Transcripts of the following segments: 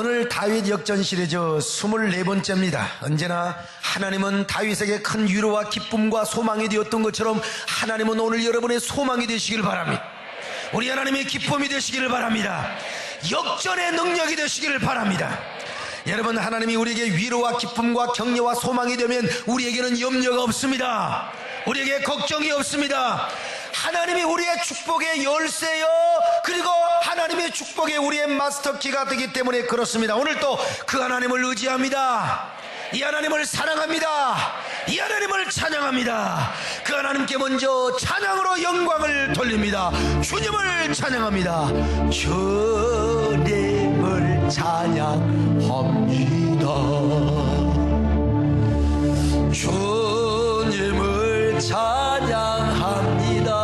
오늘 다윗 역전 시리즈 24번째입니다. 언제나 하나님은 다윗에게 큰 위로와 기쁨과 소망이 되었던 것처럼 하나님은 오늘 여러분의 소망이 되시길 바랍니다. 우리 하나님의 기쁨이 되시기를 바랍니다. 역전의 능력이 되시기를 바랍니다. 여러분, 하나님이 우리에게 위로와 기쁨과 격려와 소망이 되면 우리에게는 염려가 없습니다. 우리에게 걱정이 없습니다. 하나님이 우리의 축복의 열쇠요, 그리고 하나님의 축복이 우리의 마스터키가 되기 때문에 그렇습니다. 오늘 또 그 하나님을 의지합니다. 이 하나님을 사랑합니다. 이 하나님을 찬양합니다. 그 하나님께 먼저 찬양으로 영광을 돌립니다. 주님을 찬양합니다. 주님을 찬양합니다. 주님을 찬양합니다.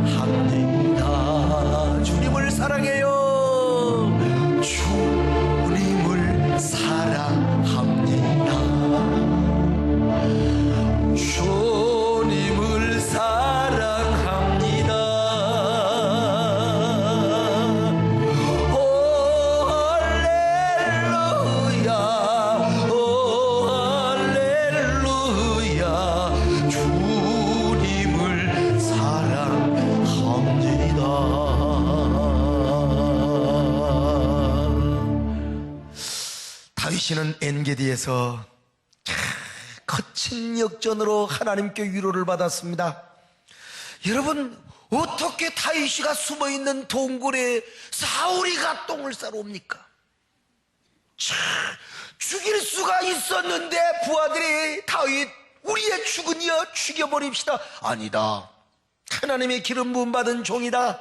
찬양합니다. 주님을 사랑해요. 주님을 사랑합니다. 주님을 사랑합니다. 오 할렐루야, 오 할렐루야. 주님을 사랑합니다. 다윗은 엔게디에서 거친 역전으로 하나님께 위로를 받았습니다. 여러분, 어떻게 다윗이가 숨어있는 동굴에 사울이가 똥을 싸러 옵니까? 죽일 수가 있었는데 부하들이 다윗, 우리의 죽은이여 죽여버립시다. 아니다, 하나님의 기름 부음 받은 종이다.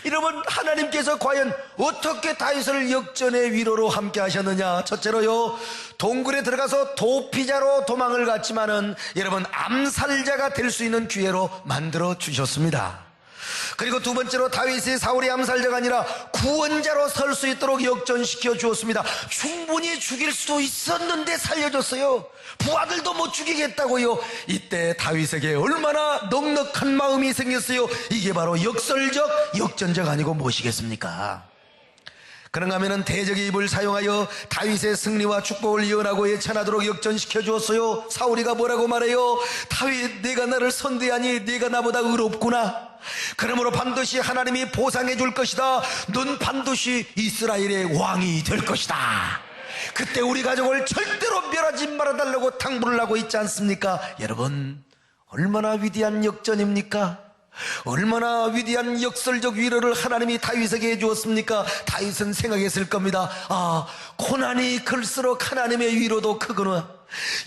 여러분, 하나님께서 과연 어떻게 다윗을 역전의 위로로 함께 하셨느냐? 첫째로요, 동굴에 들어가서 도피자로 도망을 갔지만은 여러분, 암살자가 될 수 있는 기회로 만들어 주셨습니다. 그리고 두 번째로 다윗이 사울의 암살자가 아니라 구원자로 설 수 있도록 역전시켜 주었습니다. 충분히 죽일 수도 있었는데 살려줬어요. 부하들도 못 죽이겠다고요. 이때 다윗에게 얼마나 넉넉한 마음이 생겼어요. 이게 바로 역설적, 역전적 아니고 무엇이겠습니까? 그런가 하면은 대적의 입을 사용하여 다윗의 승리와 축복을 예언하고 예찬하도록 역전시켜 주었어요. 사울이가 뭐라고 말해요? 다윗, 네가 나를 선대하니 네가 나보다 의롭구나. 그러므로 반드시 하나님이 보상해 줄 것이다. 넌 반드시 이스라엘의 왕이 될 것이다. 그때 우리 가족을 절대로 멸하지 말아달라고 당부를 하고 있지 않습니까? 여러분, 얼마나 위대한 역전입니까? 얼마나 위대한 역설적 위로를 하나님이 다윗에게 해주었습니까? 다윗은 생각했을 겁니다. 아, 고난이 클수록 하나님의 위로도 크구나.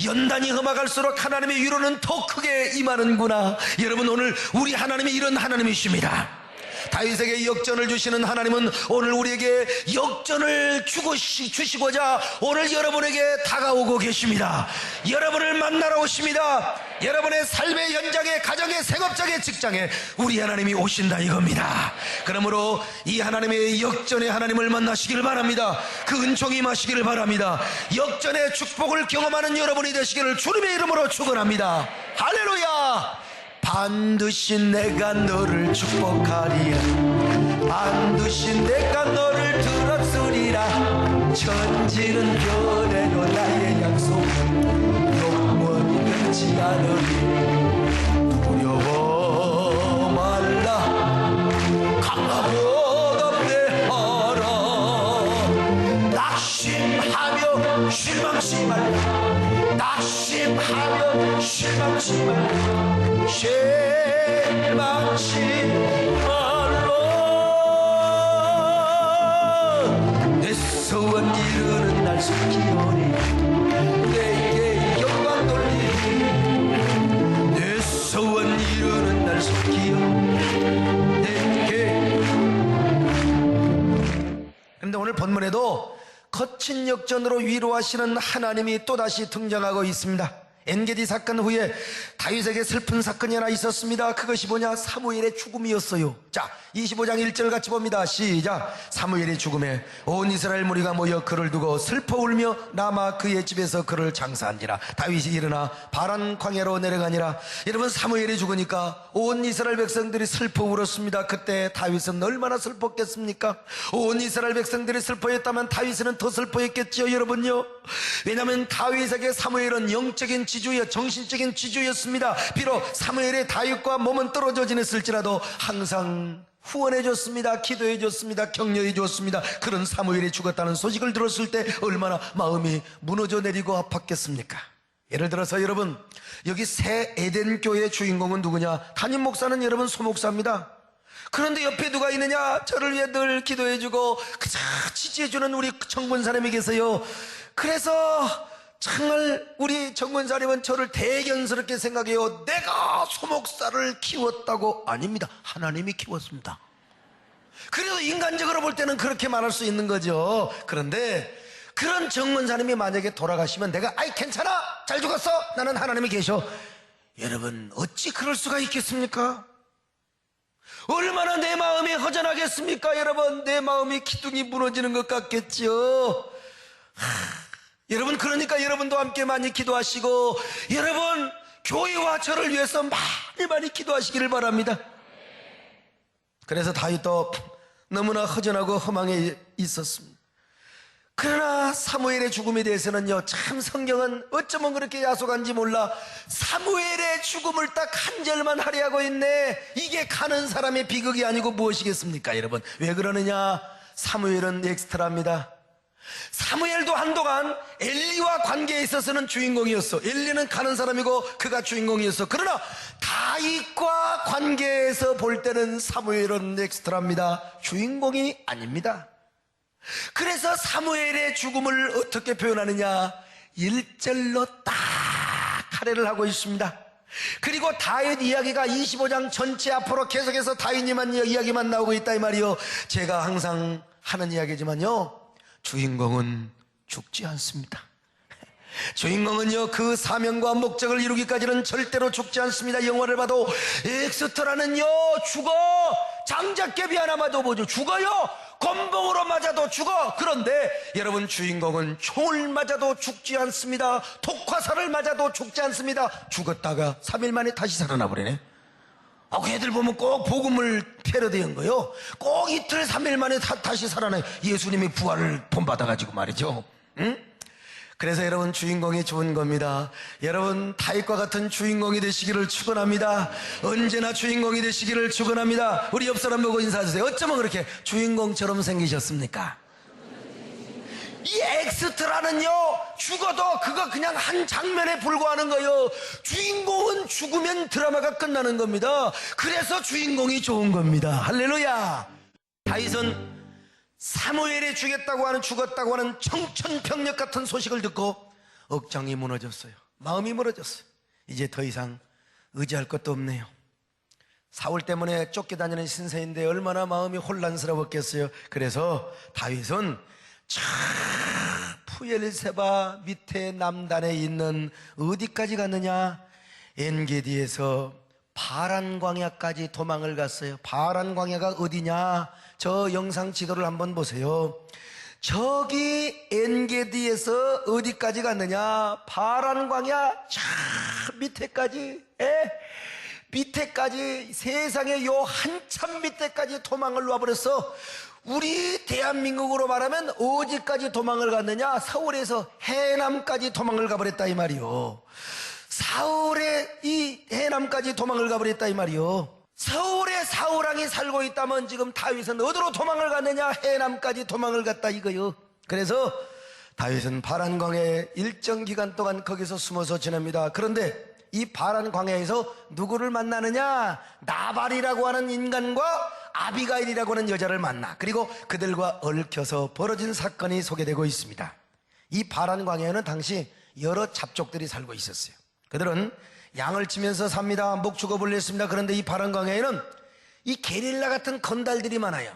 연단이 험악할수록 하나님의 위로는 더 크게 임하는구나. 여러분, 오늘 우리 하나님이 이런 하나님이십니다. 다윗에게 역전을 주시는 하나님은 오늘 우리에게 역전을 주시고자 오늘 여러분에게 다가오고 계십니다. 여러분을 만나러 오십니다. 여러분의 삶의 현장에, 가정의, 생업장의, 직장에 우리 하나님이 오신다 이겁니다. 그러므로 이 하나님의 역전의 하나님을 만나시길 바랍니다. 그 은총이 임하시기를 바랍니다. 역전의 축복을 경험하는 여러분이 되시기를 주님의 이름으로 축원합니다. 할렐루야. 반드시 내가 너를 축복하리라. 반드시 내가 너를 들었으리라. 천지는 변해도 나의 약속 영원히 변치 않으리. 두려워 말라. 강하고 담대하라. 낙심하며 실망치 말라. 낙심하며 실망치 말라. 실망치 말라. 내 소원 이루는 날 속히오니 내게 영광 돌리리. 내 소원 이루는 날 속히오니 내게. 그런데 오늘 본문에도 거친 역전으로 위로하시는 하나님이 또다시 등장하고 있습니다. 엔게디 사건 후에 다윗에게 슬픈 사건이 하나 있었습니다. 그것이 뭐냐? 사무엘의 죽음이었어요. 자, 25장 1절 같이 봅니다. 시작. 사무엘의 죽음에 온 이스라엘 무리가 모여 그를 두고 슬퍼 울며 남아 그의 집에서 그를 장사한지라. 다윗이 일어나 바란 광야로 내려가니라. 여러분, 사무엘이 죽으니까 온 이스라엘 백성들이 슬퍼 울었습니다. 그때 다윗은 얼마나 슬펐겠습니까? 온 이스라엘 백성들이 슬퍼했다면 다윗은 더 슬퍼했겠죠, 여러분요. 왜냐하면 다윗에게 사무엘은 영적인 지주여, 정신적인 지주였습니다. 비록 사무엘의 다윗과 몸은 떨어져 지냈을지라도 항상 후원해줬습니다. 기도해줬습니다. 격려해줬습니다. 그런 사무엘이 죽었다는 소식을 들었을 때 얼마나 마음이 무너져 내리고 아팠겠습니까? 예를 들어서 여러분, 여기 새 에덴 교회의 주인공은 누구냐? 담임 목사는 여러분 소목사입니다. 그런데 옆에 누가 있느냐? 저를 위해 늘 기도해주고 그저 지지해주는 우리 정권사님이 계세요. 그래서 정말 우리 정권사님은 저를 대견스럽게 생각해요. 내가 소목사를 키웠다고? 아닙니다. 하나님이 키웠습니다. 그래도 인간적으로 볼 때는 그렇게 말할 수 있는 거죠. 그런데 그런 정권사님이 만약에 돌아가시면 내가 아이 괜찮아, 잘 죽었어, 나는 하나님이 계셔. 여러분, 어찌 그럴 수가 있겠습니까? 얼마나 내 마음이 허전하겠습니까? 여러분, 내 마음이 기둥이 무너지는 것 같겠죠. 여러분, 그러니까 여러분도 함께 많이 기도하시고, 여러분 교회와 저를 위해서 많이 기도하시기를 바랍니다. 그래서 다윗도 너무나 허전하고 허망해 있었습니다. 그러나 사무엘의 죽음에 대해서는요, 참 성경은 어쩌면 그렇게 야속한지 몰라 사무엘의 죽음을 딱 한 절만 할애하고 있네. 이게 가는 사람의 비극이 아니고 무엇이겠습니까? 여러분, 왜 그러느냐? 사무엘은 엑스트라입니다. 사무엘도 한동안 엘리와 관계에 있어서는 주인공이었어. 엘리는 가는 사람이고 그가 주인공이었어. 그러나 다윗과 관계에서 볼 때는 사무엘은 엑스트라입니다. 주인공이 아닙니다. 그래서 사무엘의 죽음을 어떻게 표현하느냐? 1절로 딱 할애를 하고 있습니다. 그리고 다윗 이야기가 25장 전체 앞으로 계속해서 다윗님한 이야기만 나오고 있다 이 말이요. 제가 항상 하는 이야기지만요, 주인공은 죽지 않습니다. 주인공은요, 그 사명과 목적을 이루기까지는 절대로 죽지 않습니다. 영화를 봐도 엑스트라는요 죽어. 장작개비 하나 맞아도 뭐죠? 죽어요. 곤봉으로 맞아도 죽어. 그런데 여러분, 주인공은 총을 맞아도 죽지 않습니다. 독화살을 맞아도 죽지 않습니다. 죽었다가 3일 만에 다시 살아나 버리네. 그 애들 보면 꼭 복음을 패러디한 거요. 꼭 이틀 3일 만에 다시 살아나요. 예수님이 부활을 본받아가지고 말이죠. 응? 그래서 여러분, 주인공이 좋은 겁니다. 여러분, 다윗과 같은 주인공이 되시기를 축원합니다. 언제나 주인공이 되시기를 축원합니다. 우리 옆 사람 보고 인사하세요. 어쩌면 그렇게 주인공처럼 생기셨습니까? 이 엑스트라는요, 죽어도 그거 그냥 한 장면에 불과하는 거예요. 주인공은 죽으면 드라마가 끝나는 겁니다. 그래서 주인공이 좋은 겁니다. 할렐루야. 다윗은 사무엘이 죽었다고 하는 청천벽력 같은 소식을 듣고 억장이 무너졌어요. 마음이 무너졌어요. 이제 더 이상 의지할 것도 없네요. 사울 때문에 쫓겨다니는 신세인데 얼마나 마음이 혼란스러웠겠어요. 그래서 다윗은 푸엘세바 밑에 남단에 있는 어디까지 갔느냐? 엔게디에서 바란 광야까지 도망을 갔어요. 바란 광야가 어디냐? 저 영상 지도를 한번 보세요. 저기 엔게디에서 어디까지 갔느냐? 바란 광야 저 밑에까지, 밑에까지, 세상에 요 한참 밑에까지 도망을 와버렸어. 우리 대한민국으로 말하면 어디까지 도망을 갔느냐? 서울에서 해남까지 도망을 가버렸다 이 말이요. 사울의 이 해남까지 도망을 가버렸다 이 말이요. 서울에 사울왕이 살고 있다면 지금 다윗은 어디로 도망을 갔느냐? 해남까지 도망을 갔다 이거요. 그래서 다윗은 바란 광야에 일정 기간 동안 거기서 숨어서 지냅니다. 그런데 이 바란 광야에서 누구를 만나느냐? 나발이라고 하는 인간과 아비가일이라고 하는 여자를 만나, 그리고 그들과 얽혀서 벌어진 사건이 소개되고 있습니다. 이 바란 광야에는 당시 여러 잡족들이 살고 있었어요. 그들은 양을 치면서 삽니다. 목축업을 벌렸습니다. 그런데 이 바란 광야에는 이 게릴라 같은 건달들이 많아요.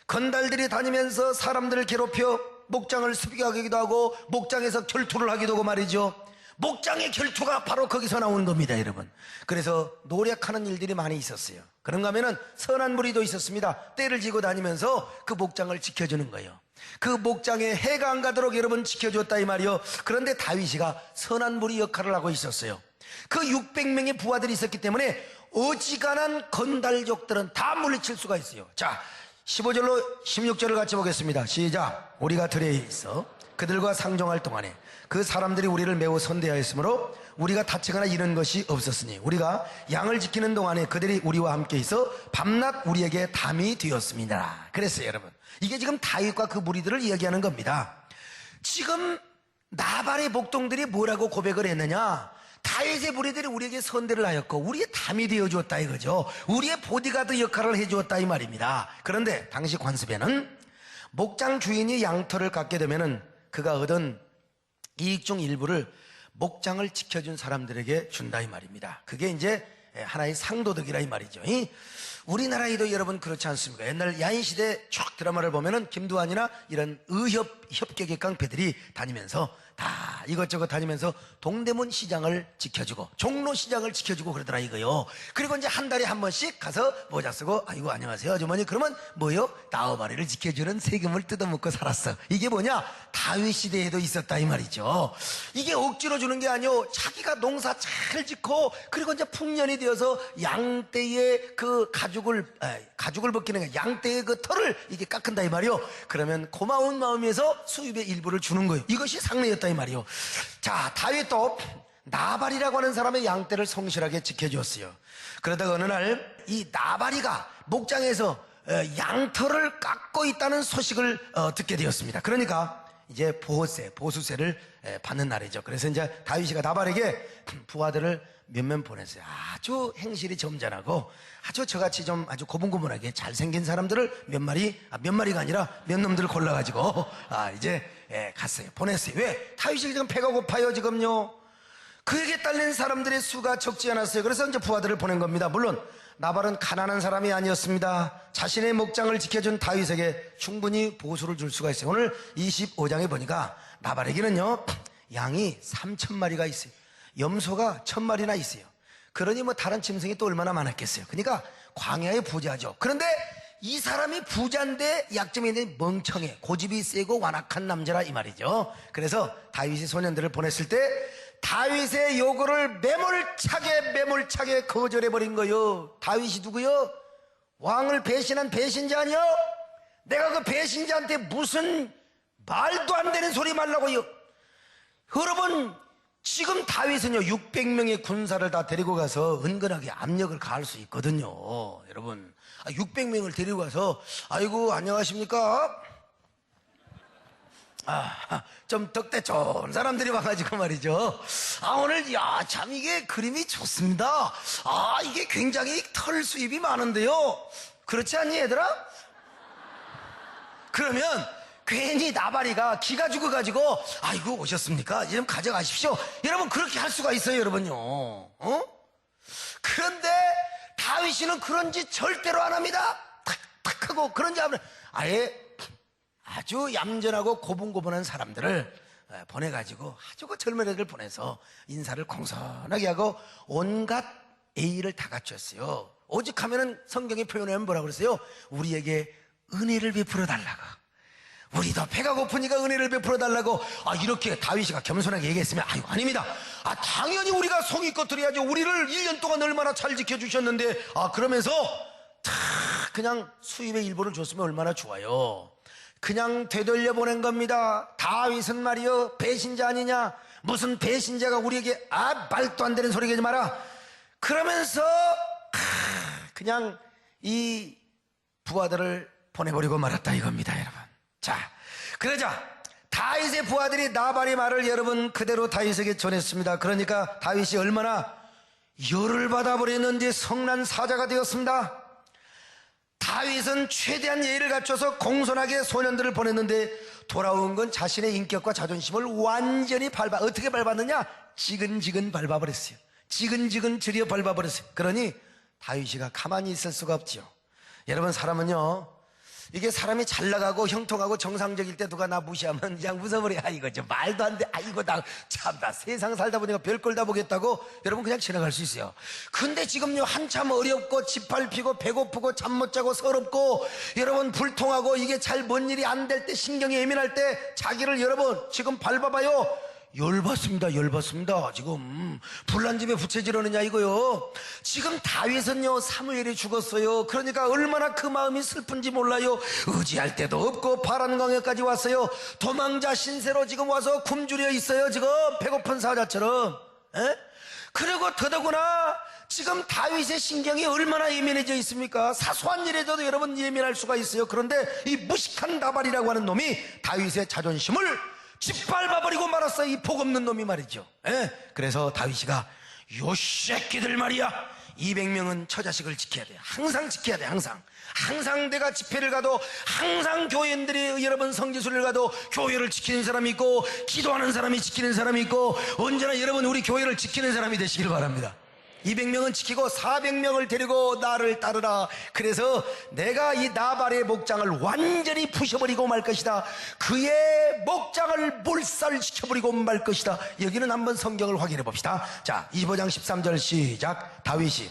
건달들이 다니면서 사람들을 괴롭혀 목장을 습격하기도 하고 목장에서 결투를 하기도 하고 말이죠. 목장의 결투가 바로 거기서 나오는 겁니다, 여러분. 그래서 노력하는 일들이 많이 있었어요. 그런가 하면은 선한 무리도 있었습니다. 떼를 지고 다니면서 그 목장을 지켜주는 거예요. 그 목장에 해가 안 가도록 여러분 지켜줬다 이 말이요. 그런데 다윗이가 선한 무리 역할을 하고 있었어요. 그 600명의 부하들이 있었기 때문에 어지간한 건달족들은 다 물리칠 수가 있어요. 자, 15절로 16절을 같이 보겠습니다. 시작. 우리가 들에 있어 그들과 상종할 동안에 그 사람들이 우리를 매우 선대하였으므로 우리가 다치거나 이런 것이 없었으니 우리가 양을 지키는 동안에 그들이 우리와 함께 있어 밤낮 우리에게 담이 되었습니다. 그랬어요, 여러분. 이게 지금 다윗과 그 무리들을 이야기하는 겁니다. 지금 나발의 목동들이 뭐라고 고백을 했느냐? 다윗의 무리들이 우리에게 선대를 하였고 우리의 담이 되어주었다 이거죠. 우리의 보디가드 역할을 해주었다 이 말입니다. 그런데 당시 관습에는 목장 주인이 양털을 갖게 되면은 그가 얻은 이익 중 일부를 목장을 지켜준 사람들에게 준다 이 말입니다. 그게 이제 하나의 상도덕이라 이 말이죠. 우리나라에도 여러분 그렇지 않습니까? 옛날 야인시대 쭉 드라마를 보면은 김두한이나 이런 협격의 깡패들이 다니면서 다 이것저것 다니면서 동대문 시장을 지켜주고 종로 시장을 지켜주고 그러더라 이거요. 그리고 이제 한 달에 한 번씩 가서 모자 쓰고 아이고 안녕하세요 아주머니 그러면 뭐요? 나우바리를 지켜주는 세금을 뜯어먹고 살았어. 이게 뭐냐? 다윗 시대에도 있었다 이 말이죠. 이게 억지로 주는 게 아니오. 자기가 농사 잘 짓고 그리고 이제 풍년이 되어서 양떼의 그 가죽을 벗기는 게 양떼의 그 털을 이게 깎은다 이 말이요. 그러면 고마운 마음에서 수입의 일부를 주는 거예요. 이것이 상례였다 이 말이요. 자, 다윗도 나발이라고 하는 사람의 양떼를 성실하게 지켜주었어요. 그러다가 어느 날 이 나발이가 목장에서 양털을 깎고 있다는 소식을 듣게 되었습니다. 그러니까 이제 보수세를 받는 날이죠. 그래서 이제 다윗이가 나발에게 부하들을 몇몇 보냈어요. 아주 행실이 점잖하고 아주 저같이 좀 아주 고분고분하게 잘생긴 사람들을 몇 마리가 아니라 몇 놈들을 골라가지고 이제 갔어요. 보냈어요. 왜? 다윗이 지금 배가 고파요 지금요. 그에게 딸린 사람들의 수가 적지 않았어요. 그래서 이제 부하들을 보낸 겁니다. 물론 나발은 가난한 사람이 아니었습니다. 자신의 목장을 지켜준 다윗에게 충분히 보수를 줄 수가 있어요. 오늘 25장에 보니까 나발에게는요 양이 3,000마리가 있어요. 염소가 1,000마리나 있어요. 그러니 뭐 다른 짐승이 또 얼마나 많았겠어요. 그러니까 광야의 부자죠. 그런데 이 사람이 부자인데 약점이 있는 멍청해, 고집이 세고 완악한 남자라 이 말이죠. 그래서 다윗이 소년들을 보냈을 때 다윗의 요구를 매몰차게 거절해버린 거요. 다윗이 누구요? 왕을 배신한 배신자 아니요? 내가 그 배신자한테 무슨 말도 안 되는 소리 말라고요. 여러분 지금 다윗은요 600명의 군사를 다 데리고 가서 은근하게 압력을 가할 수 있거든요. 여러분 600명을 데리고 가서 아이고 안녕하십니까? 좀 덕대 좋은 사람들이 와가지고 말이죠. 오늘 참 이게 그림이 좋습니다. 이게 굉장히 털 수입이 많은데요. 그렇지 않니 얘들아? 그러면 괜히 나발이가 기가 죽어가지고 아이고 오셨습니까? 좀 가져가십시오. 여러분 그렇게 할 수가 있어요 여러분요. 그런데 다윗이는 그런 짓 절대로 안 합니다. 탁탁 하고 그런 짓 하면 아예 아주 얌전하고 고분고분한 사람들을 보내가지고 아주 그 젊은 애들 보내서 인사를 공손하게 하고 온갖 예의를 다 갖췄어요. 오직 하면은 성경이 표현하면 뭐라고 그랬어요? 우리에게 은혜를 베풀어 달라고. 우리도 배가 고프니까 은혜를 베풀어 달라고. 이렇게 다윗이가 겸손하게 얘기했으면 아닙니다. 당연히 우리가 성의껏 드려야죠. 우리를 1년 동안 얼마나 잘 지켜주셨는데 그러면서 그냥 수입의 일부를 줬으면 얼마나 좋아요. 그냥 되돌려 보낸 겁니다. 다윗은 말이요 배신자 아니냐, 무슨 배신자가 우리에게 말도 안 되는 소리 하지 마라 그러면서 그냥 이 부하들을 보내버리고 말았다 이겁니다 여러분. 자, 그러자 다윗의 부하들이 나발의 말을 여러분 그대로 다윗에게 전했습니다. 그러니까 다윗이 얼마나 열을 받아버렸는지 성난 사자가 되었습니다. 다윗은 최대한 예의를 갖춰서 공손하게 소년들을 보냈는데 돌아온 건 자신의 인격과 자존심을 완전히 어떻게 밟았느냐? 지근지근 밟아버렸어요. 지근지근 들여 밟아버렸어요. 그러니 다윗이가 가만히 있을 수가 없지요. 여러분 사람은요 이게 사람이 잘 나가고 형통하고 정상적일 때 누가 나 무시하면 그냥 웃어버려. 아이고 저 말도 안 돼. 아이고 나 참나 세상 살다 보니까 별걸 다 보겠다고 여러분 그냥 지나갈 수 있어요. 근데 지금요 한참 어렵고 짓밟히고 배고프고 잠 못 자고 서럽고 여러분 불통하고 이게 잘 뭔 일이 안 될 때 신경이 예민할 때 자기를 여러분 지금 밟아봐요. 열받습니다. 열받습니다. 지금 불난 집에 부채질하느냐 이거요. 지금 다윗은요 사무엘이 죽었어요. 그러니까 얼마나 그 마음이 슬픈지 몰라요. 의지할 데도 없고 바란강에까지 왔어요. 도망자 신세로 지금 와서 굶주려 있어요. 지금 배고픈 사자처럼. 에? 그리고 더더구나 지금 다윗의 신경이 얼마나 예민해져 있습니까? 사소한 일에도 여러분 예민할 수가 있어요. 그런데 이 무식한 나발이라고 하는 놈이 다윗의 자존심을 짓밟아버리고 말았어요. 이 복 없는 놈이 말이죠. 예? 그래서 다윗이가 요 새끼들 말이야 200명은 처자식을 지켜야 돼. 항상 지켜야 돼. 항상 내가 집회를 가도 항상 교인들이 여러분 성지순례를 가도 교회를 지키는 사람이 있고 기도하는 사람이 지키는 사람이 있고 언제나 여러분 우리 교회를 지키는 사람이 되시길 바랍니다. 200명은 지키고 400명을 데리고 나를 따르라. 그래서 내가 이 나발의 목장을 완전히 부셔버리고 말 것이다. 그의 목장을 몰살시켜버리고 말 것이다. 여기는 한번 성경을 확인해 봅시다. 자 25장 13절 시작. 다윗이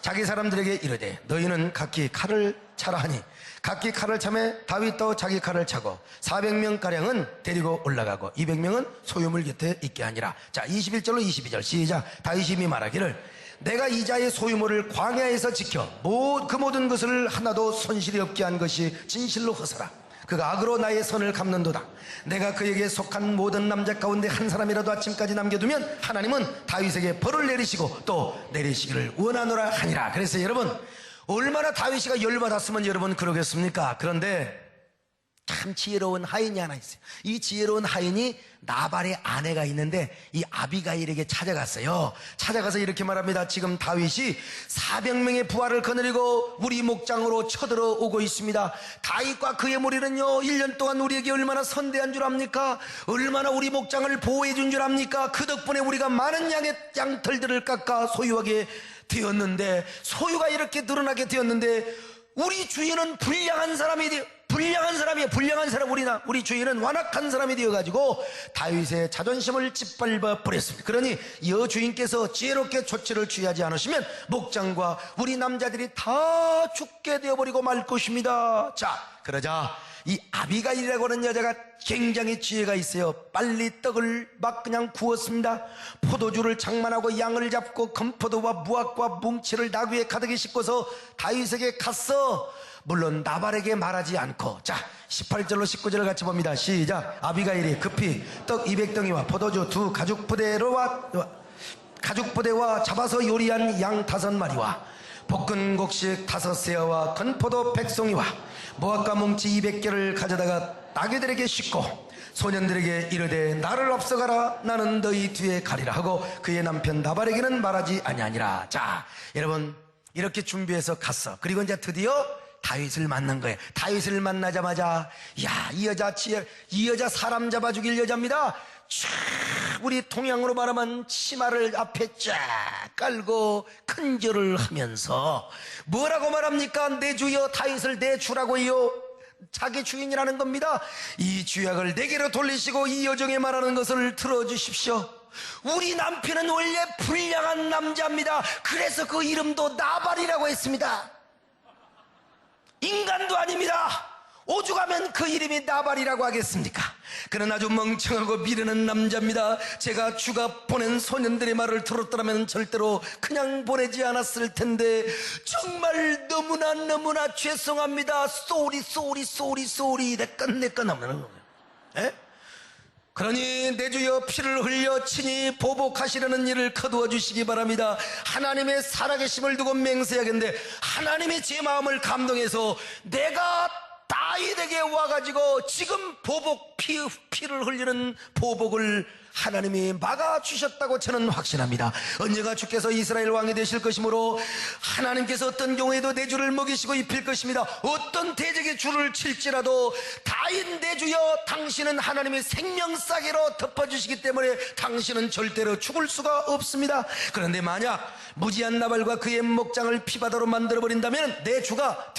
자기 사람들에게 이르되 너희는 각기 칼을 차라 하니 각기 칼을 차매 다윗도 자기 칼을 차고 400명가량은 데리고 올라가고 200명은 소유물 곁에 있게 하니라. 자 21절로 22절 시작. 다윗이 말하기를 내가 이자의 소유물을 광야에서 지켜 그 모든 것을 하나도 손실이 없게 한 것이 진실로 허사라. 그가 악으로 나의 선을 갚는도다. 내가 그에게 속한 모든 남자 가운데 한 사람이라도 아침까지 남겨두면 하나님은 다윗에게 벌을 내리시고 또 내리시기를 원하노라 하니라. 그래서 여러분 얼마나 다윗이가 열받았으면 여러분 그러겠습니까? 그런데 참 지혜로운 하인이 하나 있어요. 이 지혜로운 하인이 나발의 아내가 있는데 이 아비가일에게 찾아갔어요. 찾아가서 이렇게 말합니다. 지금 다윗이 400명의 부하를 거느리고 우리 목장으로 쳐들어오고 있습니다. 다윗과 그의 무리는요 1년 동안 우리에게 얼마나 선대한 줄 압니까? 얼마나 우리 목장을 보호해 준 줄 압니까? 그 덕분에 우리가 많은 양의 양털들을 깎아 소유하게 되었는데 소유가 이렇게 늘어나게 되었는데 우리 주인은 불량한 사람이에요. 불량한 사람. 우리 주인은 완악한 사람이 되어가지고 다윗의 자존심을 짓밟아 버렸습니다. 그러니 여주인께서 지혜롭게 조치를 취하지 않으시면 목장과 우리 남자들이 다 죽게 되어버리고 말 것입니다. 자, 그러자 이 아비가일이라고 하는 여자가 굉장히 지혜가 있어요. 빨리 떡을 막 그냥 구웠습니다. 포도주를 장만하고 양을 잡고 건포도와 무화과 뭉치를 나귀에 가득히 싣고서 다윗에게 갔어. 물론 나발에게 말하지 않고. 자 18절로 19절을 같이 봅니다. 시작. 아비가일이 급히 떡 200덩이와 포도주 2 가죽부대와 잡아서 요리한 양 5마리와 볶은 곡식 5세어와 건포도 100송이와 무화과 뭉치 200개를 가져다가 나귀들에게 싣고 소년들에게 이르되 나를 앞서가라. 나는 너희 뒤에 가리라 하고 그의 남편 나발에게는 말하지 아니하니라. 자 여러분 이렇게 준비해서 갔어. 그리고 이제 드디어 다윗을 만난 거예요. 다윗을 만나자마자 이 여자 사람 잡아 죽일 여자입니다. 쫙 우리 동양으로 말하면 치마를 앞에 쫙 깔고 큰절을 하면서 뭐라고 말합니까? 내 주여 다윗을 내 주라고요. 자기 주인이라는 겁니다. 이 주약을 내게로 돌리시고 이 여종의 말하는 것을 들어주십시오. 우리 남편은 원래 불량한 남자입니다. 그래서 그 이름도 나발이라고 했습니다. 인간도 아닙니다. 오죽하면 그 이름이 나발이라고 하겠습니까? 그는 아주 멍청하고 미련한 남자입니다. 제가 주가 보낸 소년들의 말을 들었더라면 절대로 그냥 보내지 않았을 텐데 정말 너무나 죄송합니다. 쏘리 내건 하면 에? 그러니 내 주여 피를 흘려 친히 보복하시려는 일을 거두어 주시기 바랍니다. 하나님의 살아계심을 두고 맹세하겠는데 하나님이 제 마음을 감동해서 내가 다윗에게 와가지고 지금 피를 흘리는 보복을 하나님이 막아주셨다고 저는 확신합니다. 언젠가 주께서 이스라엘 왕이 되실 것이므로 하나님께서 어떤 경우에도 내 주를 먹이시고 입힐 것입니다. 어떤 대적의 줄을 칠지라도 다인 내 주여 당신은 하나님의 생명싸개로 덮어주시기 때문에 당신은 절대로 죽을 수가 없습니다. 그런데 만약 무지한 나발과 그의 목장을 피바다로 만들어버린다면 내 주가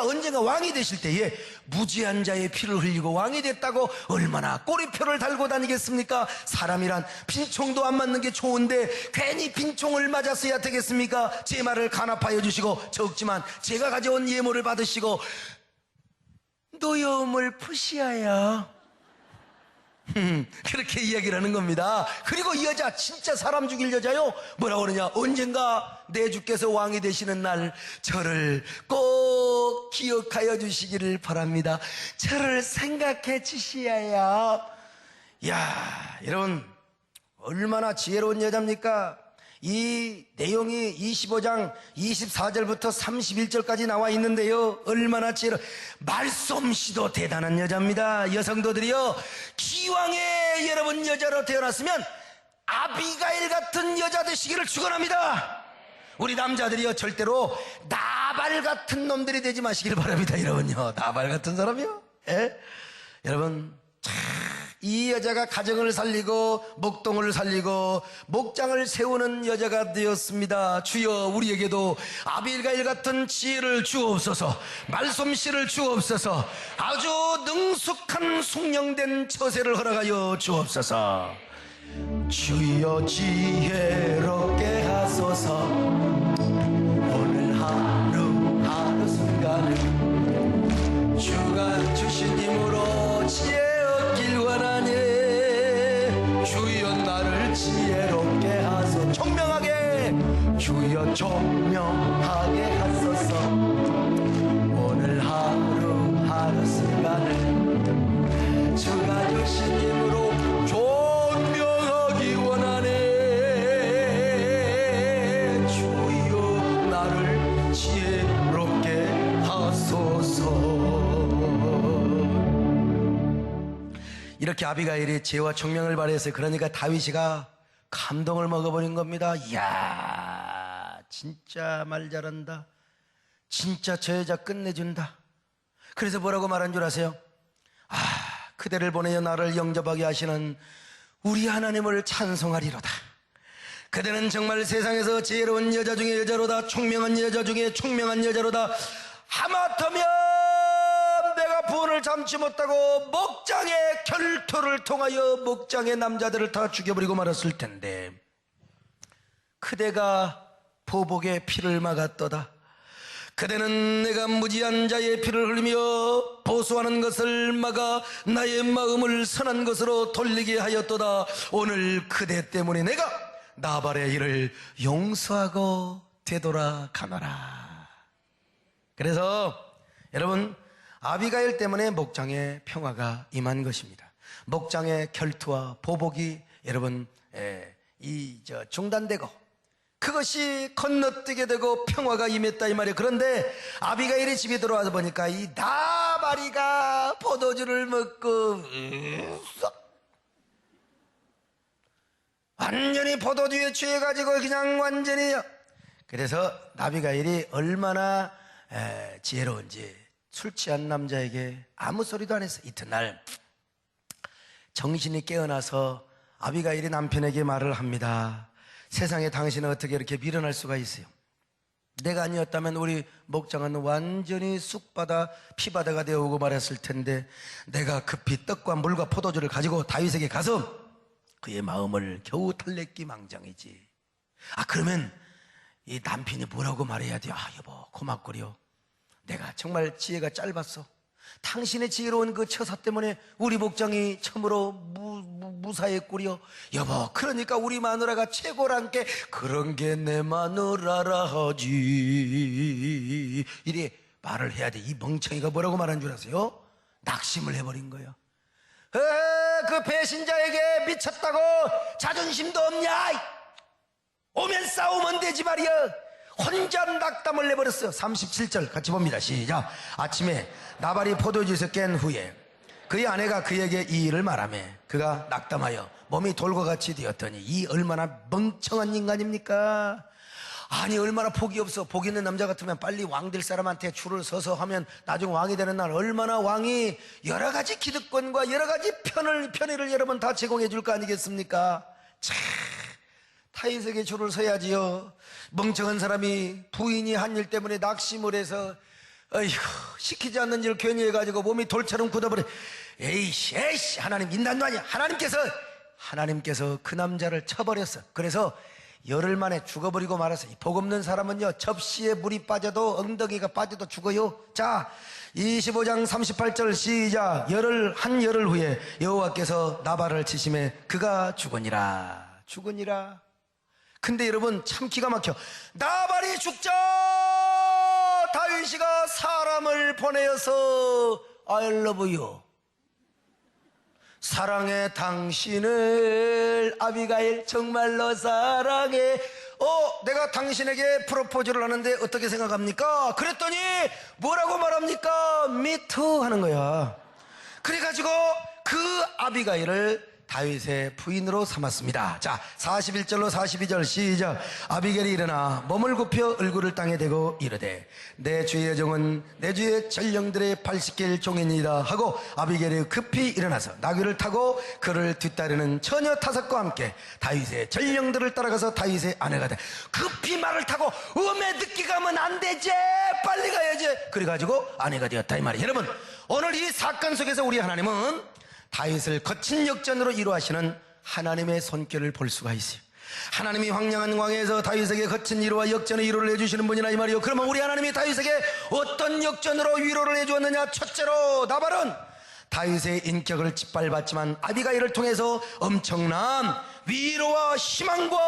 언젠가 왕이 되실 때에 무지한 자의 피를 흘리고 왕이 됐다고 얼마나 꼬리표를 달고 다니겠습니까? 사람이란 빈총도 안 맞는 게 좋은데 괜히 빈총을 맞았어야 되겠습니까? 제 말을 간합하여 주시고 적지만 제가 가져온 예물을 받으시고 노여움을 푸시하여 그렇게 이야기를 하는 겁니다. 그리고 이 여자 진짜 사람 죽일 여자요. 뭐라고 그러냐, 언젠가 내 주께서 왕이 되시는 날 저를 꼭 기억하여 주시기를 바랍니다. 저를 생각해 주시어야. 야, 여러분 얼마나 지혜로운 여자입니까? 이 내용이 25장 24절부터 31절까지 나와 있는데요, 얼마나 지혜로, 말솜씨도 대단한 여자입니다. 여성도들이요, 기왕에 여러분 여자로 태어났으면 아비가일 같은 여자 되시기를 축원합니다. 우리 남자들이요, 절대로 나발 같은 놈들이 되지 마시길 바랍니다. 여러분요, 나발 같은 사람이요, 여러분 이 여자가 가정을 살리고 목동을 살리고 목장을 세우는 여자가 되었습니다. 주여, 우리에게도 아비가일 같은 지혜를 주옵소서, 말솜씨를 주옵소서, 아주 능숙한 숙련된 처세를 허락하여 주옵소서. 주여 지혜롭게 하소서. 오늘 하루 순간을 주가 주신 힘으로 지혜 얻길 원하니 주여 나를 지혜롭게 하소서. 총명하게, 주여 총명하게 하소서. 오늘 하루 순간을 주가 주신 힘으로 총명하기 원하네. 주여 나를 지혜롭게 하소서. 이렇게 아비가일이 지혜와 총명을 발휘했어요. 그러니까 다윗이가 감동을 먹어버린 겁니다. 이야, 진짜 말 잘한다, 진짜 저 여자 끝내준다. 그래서 뭐라고 말한 줄 아세요? 그대를 보내어 나를 영접하게 하시는 우리 하나님을 찬송하리로다. 그대는 정말 세상에서 지혜로운 여자 중에 여자로다, 총명한 여자 중에 총명한 여자로다. 하마터면 내가 부원을 잠지 못하고 목장의 결투를 통하여 목장의 남자들을 다 죽여버리고 말았을 텐데 그대가 보복의 피를 막았도다. 그대는 내가 무지한 자의 피를 흘리며 보수하는 것을 막아 나의 마음을 선한 것으로 돌리게 하였도다. 오늘 그대 때문에 내가 나발의 일을 용서하고 되돌아가노라. 그래서 여러분, 아비가일 때문에 목장에 평화가 임한 것입니다. 목장의 결투와 보복이 여러분 중단되고 그것이 건너뛰게 되고 평화가 임했다 이 말이에요. 그런데 아비가일이 집에 들어와서 보니까 이 나발이가 포도주를 먹고 완전히 포도주에 취해가지고 그냥 완전히. 그래서 아비가일이 얼마나 지혜로운지 술 취한 남자에게 아무 소리도 안 했어요. 이튿날 정신이 깨어나서 아비가일이 남편에게 말을 합니다. 세상에 당신은 어떻게 이렇게 미련할 수가 있어요? 내가 아니었다면 우리 목장은 완전히 쑥바다 피바다가 되어오고 말았을 텐데 내가 급히 떡과 물과 포도주를 가지고 다윗에게 가서 그의 마음을 겨우 달랬기 망정이지. 그러면 이 남편이 뭐라고 말해야 돼요? 여보 고맙구려, 내가 정말 지혜가 짧았어. 당신의 지혜로운 그 처사 때문에 우리 목장이 참으로 무사했구려. 여보, 그러니까 우리 마누라가 최고란 게 그런 게 내 마누라라 하지. 이래 말을 해야 돼. 이 멍청이가 뭐라고 말한 줄 아세요? 낙심을 해버린 거야. 그 배신자에게 미쳤다고 자존심도 없냐? 오면 싸우면 되지 말이야. 혼자 낙담을 내버렸어요. 37절 같이 봅니다. 시작. 아침에 나발이 포도주에서 깬 후에 그의 아내가 그에게 이 일을 말하며 그가 낙담하여 몸이 돌과 같이 되었더니 이 얼마나 멍청한 인간입니까? 아니 얼마나 복이 없어. 복 있는 남자 같으면 빨리 왕 될 사람한테 줄을 서서 하면 나중 왕이 되는 날 얼마나 왕이 여러 가지 기득권과 여러 가지 편의를 여러분 다 제공해 줄 거 아니겠습니까? 참 타인에게 줄을 서야지요. 멍청한 사람이 부인이 한 일 때문에 낙심을 해서 어이구 시키지 않는 일 괜히 해가지고 몸이 돌처럼 굳어버려. 에이씨 하나님 인간도 아니야. 하나님께서 그 남자를 쳐버렸어. 그래서 열흘 만에 죽어버리고 말았어. 복 없는 사람은요 접시에 물이 빠져도 엉덩이가 빠져도 죽어요. 자 25장 38절 시작. 한 열흘 후에 여호와께서 나발을 치심에 그가 죽으니라. 근데 여러분 참 기가 막혀. 나발이 죽자 다윗이가 사람을 보내어서 I love you 사랑해 당신을 아비가일 정말로 사랑해. 내가 당신에게 프로포즈를 하는데 어떻게 생각합니까? 그랬더니 뭐라고 말합니까? Me too 하는 거야. 그래가지고 그 아비가일을 다윗의 부인으로 삼았습니다. 자 41절로 42절 시작. 아비겔이 일어나 몸을 굽혀 얼굴을 땅에 대고 이르되 내 주의 여종은 내 주의 전령들의 80길 종이니이다 하고 아비겔이 급히 일어나서 나귀를 타고 그를 뒤따르는 처녀 5과 함께 다윗의 전령들을 따라가서 다윗의 아내가 돼. 급히 말을 타고 늦게 가면 안 되지 빨리 가야지. 그래가지고 아내가 되었다 이 말이에요. 여러분 오늘 이 사건 속에서 우리 하나님은 다윗을 거친 역전으로 이루하시는 하나님의 손길을 볼 수가 있어요. 하나님이 황량한 광야에서 다윗에게 거친 위로와 역전의 위로를 해주시는 분이나 이 말이요. 그러면 우리 하나님이 다윗에게 어떤 역전으로 위로를 해주었느냐? 첫째로 나발은 다윗의 인격을 짓밟았지만 아비가일을 통해서 엄청난 위로와 희망과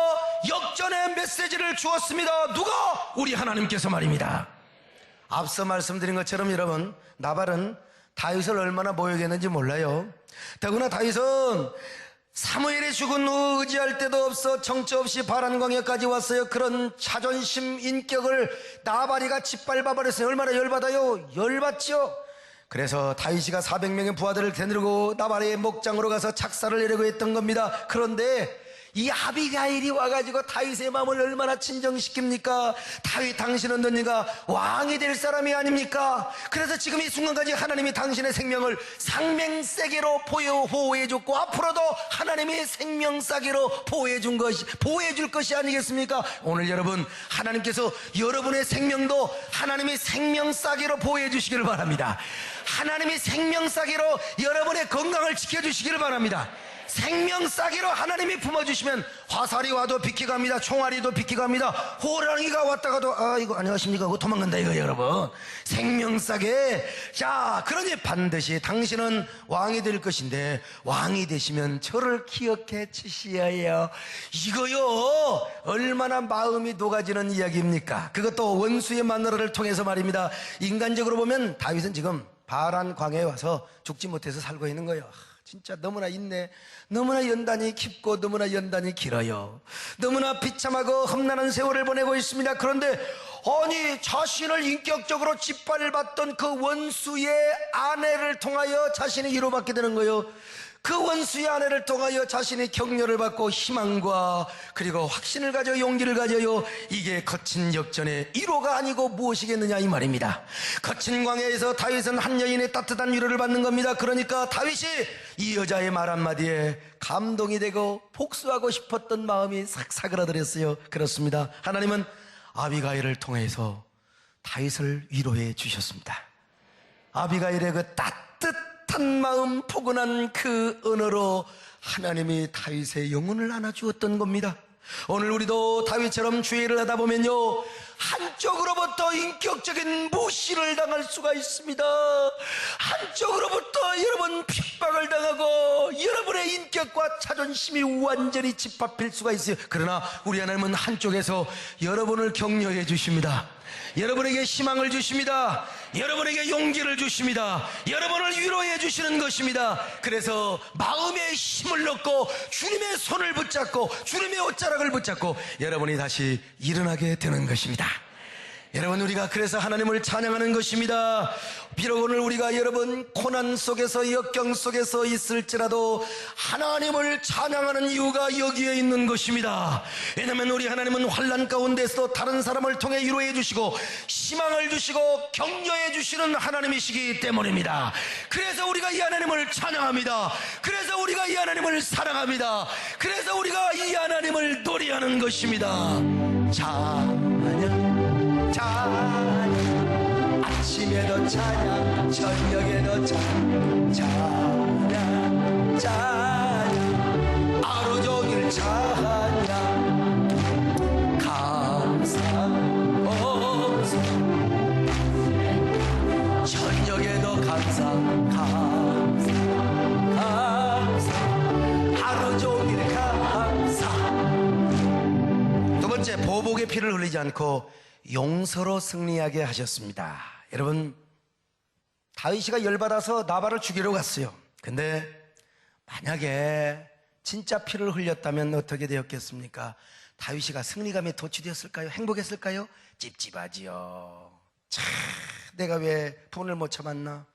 역전의 메시지를 주었습니다. 누가? 우리 하나님께서 말입니다. 앞서 말씀드린 것처럼 여러분 나발은 다윗을 얼마나 모욕했는지 몰라요. 더구나 다윗은 사무엘이 죽은 후 의지할 데도 없어 정처 없이 바란 광야까지 왔어요. 그런 자존심 인격을 나발이가 짓밟아 버렸어요. 얼마나 열받아요. 열받죠. 그래서 다윗이가 400명의 부하들을 거느리고 나발의 목장으로 가서 착사를 내려고 했던 겁니다. 그런데 이 아비가일이 와가지고 다윗의 마음을 얼마나 진정시킵니까? 다윗 당신은 너희가 왕이 될 사람이 아닙니까? 그래서 지금 이 순간까지 하나님이 당신의 생명을 생명싸개로 보호해줬고 앞으로도 하나님이 생명싸개로 보호해줄 것이 아니겠습니까? 오늘 여러분 하나님께서 여러분의 생명도 하나님이 생명싸개로 보호해주시기를 바랍니다. 하나님이 생명싸개로 여러분의 건강을 지켜주시기를 바랍니다. 생명싸개로 하나님이 품어주시면 화살이 와도 비키갑니다. 총알이도 비키갑니다. 호랑이가 왔다가도 이거 안녕하십니까 하고 도망간다 이거예요. 여러분 생명싸개. 자 그러니 반드시 당신은 왕이 될 것인데 왕이 되시면 저를 기억해 주시어요. 이거요 얼마나 마음이 녹아지는 이야기입니까? 그것도 원수의 마누라를 통해서 말입니다. 인간적으로 보면 다윗은 지금 바란 광야에 와서 죽지 못해서 살고 있는 거예요. 진짜 너무나 있네. 너무나 연단이 깊고 너무나 연단이 길어요. 너무나 비참하고 험난한 세월을 보내고 있습니다. 그런데 아니 자신을 인격적으로 짓밟았던 그 원수의 아내를 통하여 자신이 위로받게 되는 거예요. 그 원수의 아내를 통하여 자신이 격려를 받고 희망과 그리고 확신을 가져 용기를 가져요. 이게 거친 역전의 위로가 아니고 무엇이겠느냐 이 말입니다. 거친 광야에서 다윗은 한 여인의 따뜻한 위로를 받는 겁니다. 그러니까 다윗이 이 여자의 말 한마디에 감동이 되고 복수하고 싶었던 마음이 싹 사그라들었어요. 그렇습니다. 하나님은 아비가일을 통해서 다윗을 위로해 주셨습니다. 아비가일의 그 따뜻한 마음, 포근한 그 언어로 하나님이 다윗의 영혼을 안아주었던 겁니다. 오늘 우리도 다윗처럼 주의를 하다 보면요, 한쪽으로부터 인격적인 무시를 당할 수가 있습니다. 한쪽으로부터 여러분 핍박을 당하고 여러분의 인격과 자존심이 완전히 짓밟힐 수가 있어요. 그러나 우리 하나님은 한쪽에서 여러분을 격려해 주십니다. 여러분에게 희망을 주십니다. 여러분에게 용기를 주십니다. 여러분을 위로해 주시는 것입니다. 그래서 마음에 힘을 넣고 주님의 손을 붙잡고 주님의 옷자락을 붙잡고 여러분이 다시 일어나게 되는 것입니다. 여러분, 우리가 그래서 하나님을 찬양하는 것입니다. 비록 오늘 우리가 여러분 고난 속에서 역경 속에서 있을지라도 하나님을 찬양하는 이유가 여기에 있는 것입니다. 왜냐하면 우리 하나님은 환난 가운데서도 다른 사람을 통해 위로해 주시고 희망을 주시고 격려해 주시는 하나님이시기 때문입니다. 그래서 우리가 이 하나님을 찬양합니다. 그래서 우리가 이 하나님을 사랑합니다. 그래서 우리가 이 하나님을 노래하는 것입니다. 찬양, 찬양, 아침에도 찬양, 저녁에도 찬양, 찬양, 찬양, 하루 종일 찬양, 감사함소, 저녁에도 감사, 감사, 하루 종일 감사. 두 번째, 보복의 피를 흘리지 않고 용서로 승리하게 하셨습니다. 여러분, 다윗이가 열받아서 나발을 죽이려고 갔어요. 근데 만약에 진짜 피를 흘렸다면 어떻게 되었겠습니까? 다윗이가 승리감에 도취되었을까요? 행복했을까요? 찝찝하지요. 참, 내가 왜 분을 못 참았나?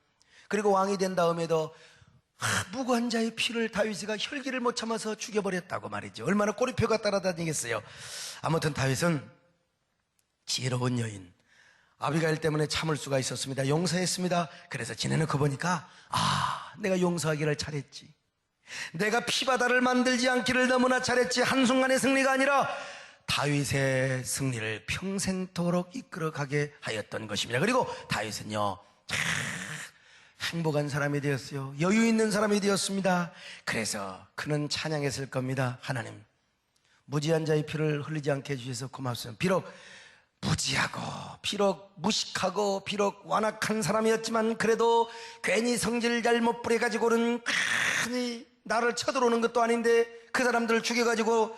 그리고 왕이 된 다음에도 무고한 자의 피를 다윗이가 혈기를 못 참아서 죽여버렸다고 말이죠. 얼마나 꼬리표가 따라다니겠어요. 아무튼 다윗은 지혜로운 여인 아비가일 때문에 참을 수가 있었습니다. 용서했습니다. 그래서 지내놓고 보니까 내가 용서하기를 잘했지, 내가 피바다를 만들지 않기를 너무나 잘했지. 한순간의 승리가 아니라 다윗의 승리를 평생토록 이끌어가게 하였던 것입니다. 그리고 다윗은요, 행복한 사람이 되었어요. 여유 있는 사람이 되었습니다. 그래서 그는 찬양했을 겁니다. 하나님, 무지한 자의 피를 흘리지 않게 해주셔서 고맙습니다. 비록 무지하고 비록 무식하고 비록 완악한 사람이었지만 그래도 괜히 성질 잘못 부려가지고는 괜히 나를 쳐들어오는 것도 아닌데 그 사람들을 죽여가지고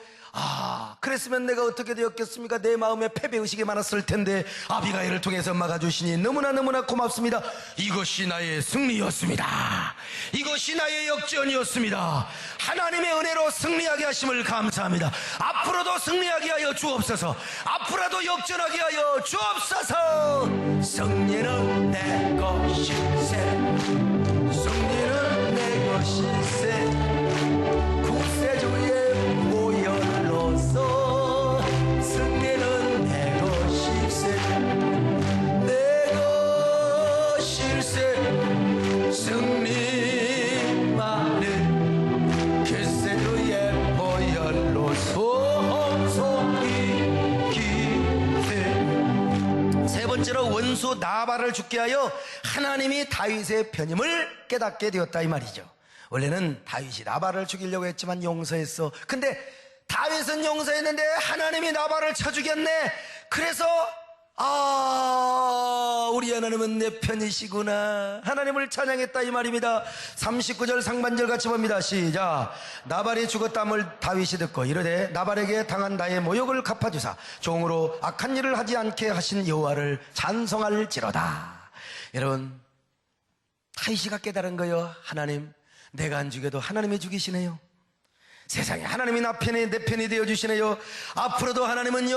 그랬으면 내가 어떻게 되었겠습니까? 내 마음에 패배의식이 많았을 텐데 아비가일을 통해서 막아주시니 너무나 고맙습니다. 이것이 나의 승리였습니다. 이것이 나의 역전이었습니다. 하나님의 은혜로 승리하게 하심을 감사합니다. 앞으로도 승리하게 하여 주옵소서. 앞으로도 역전하게 하여 주옵소서. 승리는 내 것일세, 승리는 내 것일세, 구세주의 승리는 내 것일세, 내 것일세, 승리만은 그세주의 보혈로 소속이 기세. 세 번째로, 원수 나발을 죽게 하여 하나님이 다윗의 편임을 깨닫게 되었다 이 말이죠. 원래는 다윗이 나발을 죽이려고 했지만 용서했어. 근데 다윗은 용서했는데 하나님이 나발을 쳐 죽였네. 그래서 우리 하나님은 내 편이시구나, 하나님을 찬양했다 이 말입니다. 39절 상반절 같이 봅니다. 시작. 나발이 죽었다함을 다윗이 듣고 이르되 나발에게 당한 나의 모욕을 갚아주사 종으로 악한 일을 하지 않게 하신 여호와를 찬송할지로다. 여러분, 다윗이가 깨달은 거예요. 하나님, 내가 안 죽여도 하나님이 죽이시네요. 세상에 하나님이 내 편이 되어주시네요. 앞으로도 하나님은요,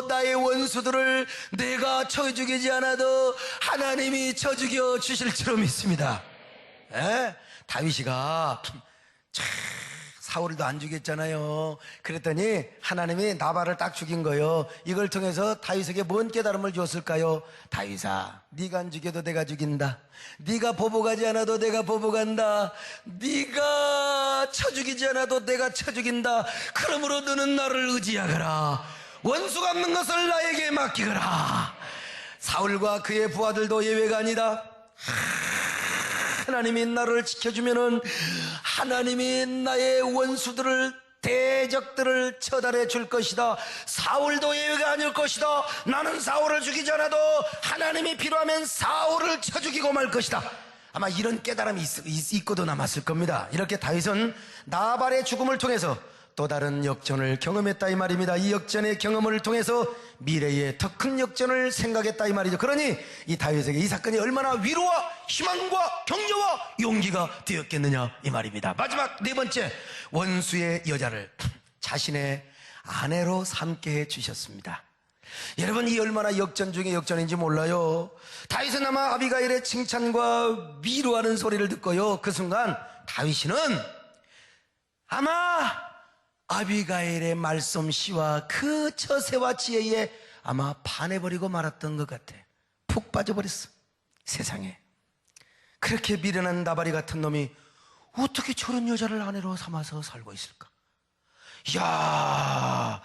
나의 원수들을 내가 쳐 죽이지 않아도 하나님이 쳐 죽여 주실 줄 믿습니다. 다윗이가 사울도 안 죽였잖아요. 그랬더니 하나님이 나발을 딱 죽인 거예요. 이걸 통해서 다윗에게 뭔 깨달음을 주었을까요? 다윗아, 네가 안 죽여도 내가 죽인다. 네가 보복하지 않아도 내가 보복한다. 네가 쳐 죽이지 않아도 내가 쳐 죽인다. 그러므로 너는 나를 의지하거라. 원수 갚는 것을 나에게 맡기거라. 사울과 그의 부하들도 예외가 아니다. 하나님이 나를 지켜주면은 하나님이 나의 원수들을, 대적들을 처단해 줄 것이다. 사울도 예외가 아닐 것이다. 나는 사울을 죽이지 않아도 하나님이 필요하면 사울을 쳐 죽이고 말 것이다. 아마 이런 깨달음이 있고도 남았을 겁니다. 이렇게 다윗은 나발의 죽음을 통해서 또 다른 역전을 경험했다 이 말입니다. 이 역전의 경험을 통해서 미래의 더 큰 역전을 생각했다 이 말이죠. 그러니 이 다윗에게 이 사건이 얼마나 위로와 희망과 격려와 용기가 되었겠느냐 이 말입니다. 마지막 네 번째, 원수의 여자를 자신의 아내로 삼게 해 주셨습니다. 여러분, 이 얼마나 역전 중에 역전인지 몰라요. 다윗은 아마 아비가일의 칭찬과 위로하는 소리를 듣고요, 그 순간 다윗은 아마 아비가일의 말솜씨와 그 처세와 지혜에 아마 반해버리고 말았던 것 같아. 푹 빠져버렸어. 세상에, 그렇게 미련한 나발이 같은 놈이 어떻게 저런 여자를 아내로 삼아서 살고 있을까? 이야,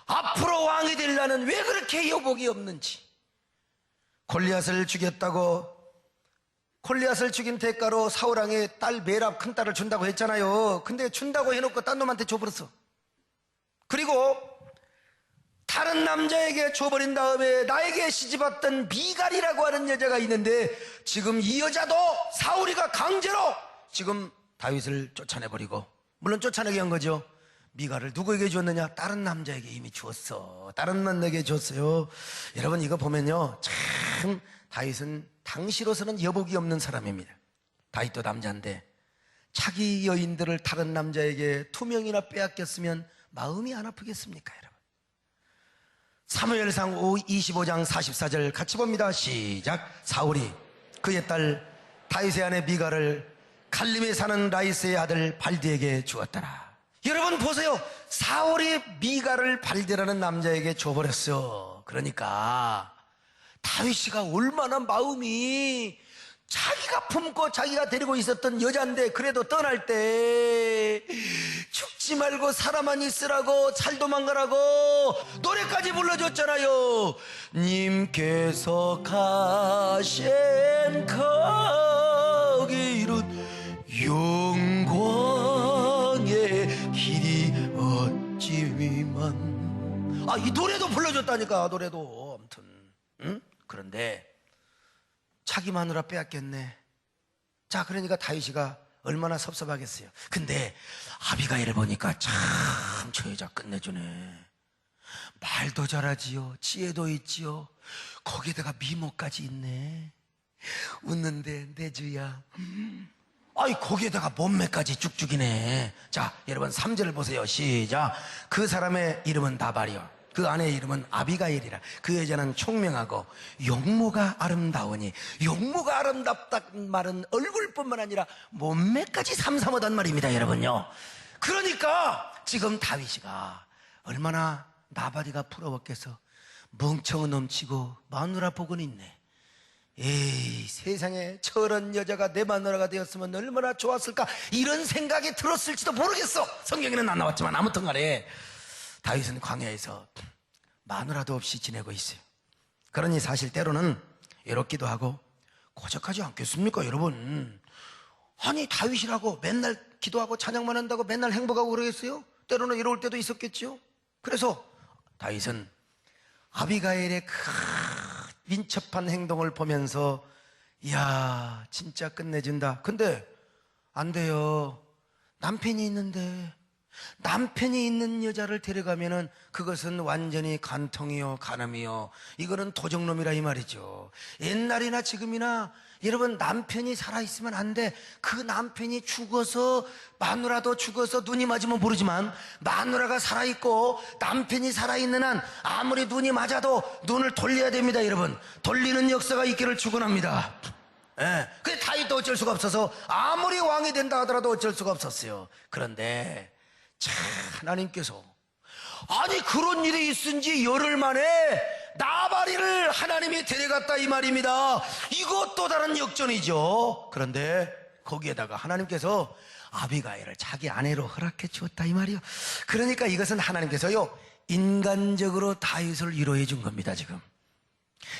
앞으로 왕이 되려는 왜 그렇게 여복이 없는지. 골리앗을 죽였다고, 골리앗을 죽인 대가로 사울왕의 딸 메랍 큰딸을 준다고 했잖아요. 근데 준다고 해놓고 딴 놈한테 줘버렸어. 그리고 다른 남자에게 줘버린 다음에 나에게 시집왔던 미갈이라고 하는 여자가 있는데, 지금 이 여자도 사울이가 강제로 지금 다윗을 쫓아내버리고, 물론 쫓아내게 한 거죠. 미갈을 누구에게 줬느냐? 다른 남자에게 이미 주었어. 다른 남자에게 줬어요. 여러분, 이거 보면요, 참 다윗은 당시로서는 여복이 없는 사람입니다. 다윗도 남자인데 자기 여인들을 다른 남자에게 2명이나 빼앗겼으면 마음이 안 아프겠습니까, 여러분? 사무엘상 25장 44절 같이 봅니다. 시작. 사울이 그의 딸 다윗의 아내 미갈을 갈림에 사는 라이스의 아들 발디에게 주었더라. 여러분 보세요. 사울이 미갈을 발디라는 남자에게 줘버렸어. 그러니까 다윗이가 얼마나 마음이, 자기가 품고 자기가 데리고 있었던 여자인데 그래도 떠날 때 죽지 말고 살아만 있으라고, 잘 도망가라고 노래까지 불러줬잖아요. 님께서 가신 거기는 영광의 길이 어찌미만. 이 노래도 불러줬다니까. 노래도. 아무튼 그런데 자기 마누라 빼앗겼네. 자, 그러니까 다윗이가 얼마나 섭섭하겠어요. 근데 아비가일을 보니까 참 저 여자 끝내주네. 말도 잘하지요, 지혜도 있지요, 거기에다가 미모까지 있네. 웃는데 내 주야. 거기에다가 몸매까지 쭉쭉이네. 자, 여러분 3절을 보세요. 시작. 그 사람의 이름은 나발이요, 그 아내의 이름은 아비가일이라. 그 여자는 총명하고 용모가 아름다우니. 용모가 아름답다는 말은 얼굴뿐만 아니라 몸매까지 삼삼하단 말입니다, 여러분요. 그러니까 지금 다윗이가 얼마나 나발이가 부러웠겠어. 멍청은 넘치고 마누라 복은 있네. 에이, 세상에 저런 여자가 내 마누라가 되었으면 얼마나 좋았을까, 이런 생각이 들었을지도 모르겠어. 성경에는 안 나왔지만 아무튼 간에 다윗은 광야에서 마누라도 없이 지내고 있어요. 그러니 사실 때로는 외롭기도 하고 고적하지 않겠습니까, 여러분? 아니, 다윗이라고 맨날 기도하고 찬양만 한다고 맨날 행복하고 그러겠어요? 때로는 외로울 때도 있었겠죠. 그래서 다윗은 아비가일의 그 민첩한 행동을 보면서 이야, 진짜 끝내준다. 근데 안 돼요. 남편이 있는데. 남편이 있는 여자를 데려가면은 그것은 완전히 간통이요, 간음이요, 이거는 도적놈이라 이 말이죠. 옛날이나 지금이나 여러분, 남편이 살아있으면 안 돼. 그 남편이 죽어서, 마누라도 죽어서 눈이 맞으면 모르지만 마누라가 살아있고 남편이 살아있는 한 아무리 눈이 맞아도 눈을 돌려야 됩니다, 여러분. 돌리는 역사가 있기를 축원합니다. 예. 근데 다윗도 어쩔 수가 없어서 아무리 왕이 된다 하더라도 어쩔 수가 없었어요. 그런데 참 하나님께서, 아니 그런 일이 있은지 열흘 만에 나발이를 하나님이 데려갔다 이 말입니다. 이거 또 다른 역전이죠. 그런데 거기에다가 하나님께서 아비가일을 자기 아내로 허락해 주었다 이 말이요. 그러니까 이것은 하나님께서요, 인간적으로 다윗을 위로해 준 겁니다. 지금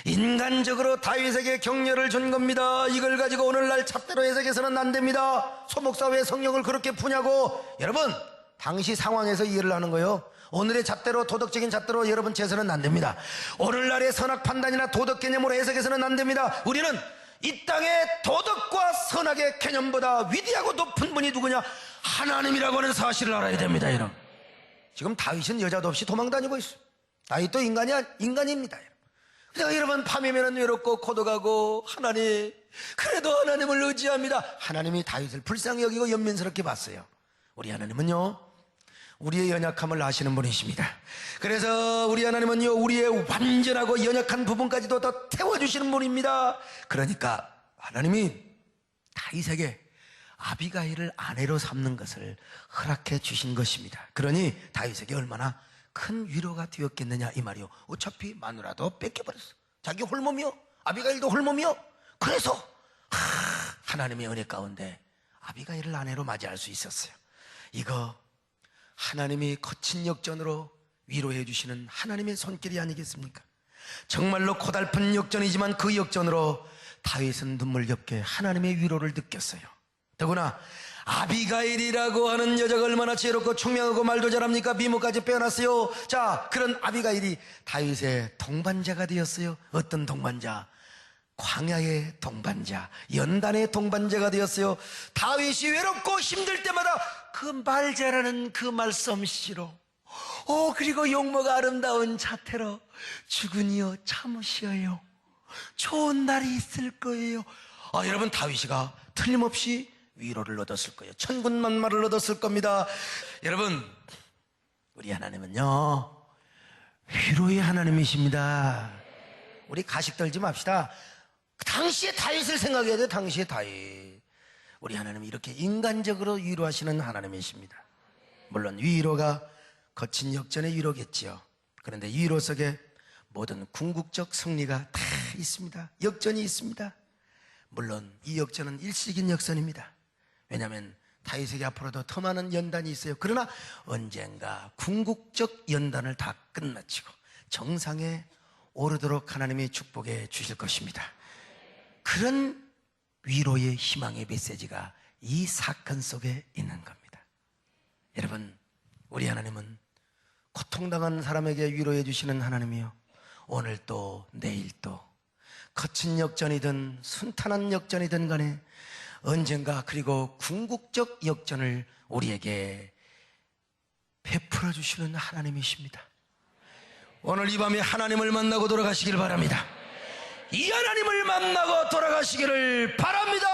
인간적으로 다윗에게 격려를 준 겁니다. 이걸 가지고 오늘날 잣대로 해석해서는 안 됩니다. 소목사 왜 성경을 그렇게 푸냐고. 여러분, 당시 상황에서 이해를 하는 거예요. 오늘의 잣대로, 도덕적인 잣대로 여러분 재서는 안 됩니다. 오늘날의 선악 판단이나 도덕 개념으로 해석해서는 안 됩니다. 우리는 이 땅의 도덕과 선악의 개념보다 위대하고 높은 분이 누구냐? 하나님이라고 하는 사실을 알아야 됩니다, 여러분. 지금 다윗은 여자도 없이 도망다니고 있어요. 다윗도 인간입니다, 여러분. 그래서 여러분, 밤이면 외롭고 고독하고, 하나님, 그래도 하나님을 의지합니다. 하나님이 다윗을 불쌍히 여기고 연민스럽게 봤어요. 우리 하나님은요, 우리의 연약함을 아시는 분이십니다. 그래서 우리 하나님은요, 우리의 완전하고 연약한 부분까지도 더 태워주시는 분입니다. 그러니까 하나님이 다윗에게 아비가일을 아내로 삼는 것을 허락해 주신 것입니다. 그러니 다윗에게 얼마나 큰 위로가 되었겠느냐 이 말이요. 어차피 마누라도 뺏겨버렸어. 자기 홀몸이요, 아비가일도 홀몸이요. 그래서 하나님의 은혜 가운데 아비가일을 아내로 맞이할 수 있었어요. 이거 하나님이 거친 역전으로 위로해 주시는 하나님의 손길이 아니겠습니까? 정말로 고달픈 역전이지만 그 역전으로 다윗은 눈물겹게 하나님의 위로를 느꼈어요. 더구나 아비가일이라고 하는 여자가 얼마나 지혜롭고 총명하고 말도 잘합니까? 미모까지 빼어났어요. 자, 그런 아비가일이 다윗의 동반자가 되었어요. 어떤 동반자? 광야의 동반자, 연단의 동반자가 되었어요. 다윗이 외롭고 힘들 때마다 그 말 잘하는 그 말솜씨로, 그리고 용모가 아름다운 자태로 주군이여 참으시어요, 좋은 날이 있을 거예요. 여러분, 다윗이가 틀림없이 위로를 얻었을 거예요. 천군만마를 얻었을 겁니다. 여러분, 우리 하나님은요, 위로의 하나님이십니다. 우리 가식 떨지 맙시다. 당시의 다윗을 생각해야 돼요. 당시의 다윗. 우리 하나님이 이렇게 인간적으로 위로하시는 하나님이십니다. 물론 위로가 거친 역전의 위로겠지요. 그런데 위로 속에 모든 궁극적 승리가 다 있습니다. 역전이 있습니다. 물론 이 역전은 일시적인 역전입니다. 왜냐하면 다윗에게 앞으로도 더 많은 연단이 있어요. 그러나 언젠가 궁극적 연단을 다 끝마치고 정상에 오르도록 하나님이 축복해 주실 것입니다. 그런 위로의 희망의 메시지가 이 사건 속에 있는 겁니다. 여러분, 우리 하나님은 고통당한 사람에게 위로해 주시는 하나님이요, 오늘 또 내일 또 거친 역전이든 순탄한 역전이든 간에 언젠가 그리고 궁극적 역전을 우리에게 베풀어 주시는 하나님이십니다. 오늘 이 밤에 하나님을 만나고 돌아가시길 바랍니다. 이 하나님을 만나고 돌아가시기를 바랍니다.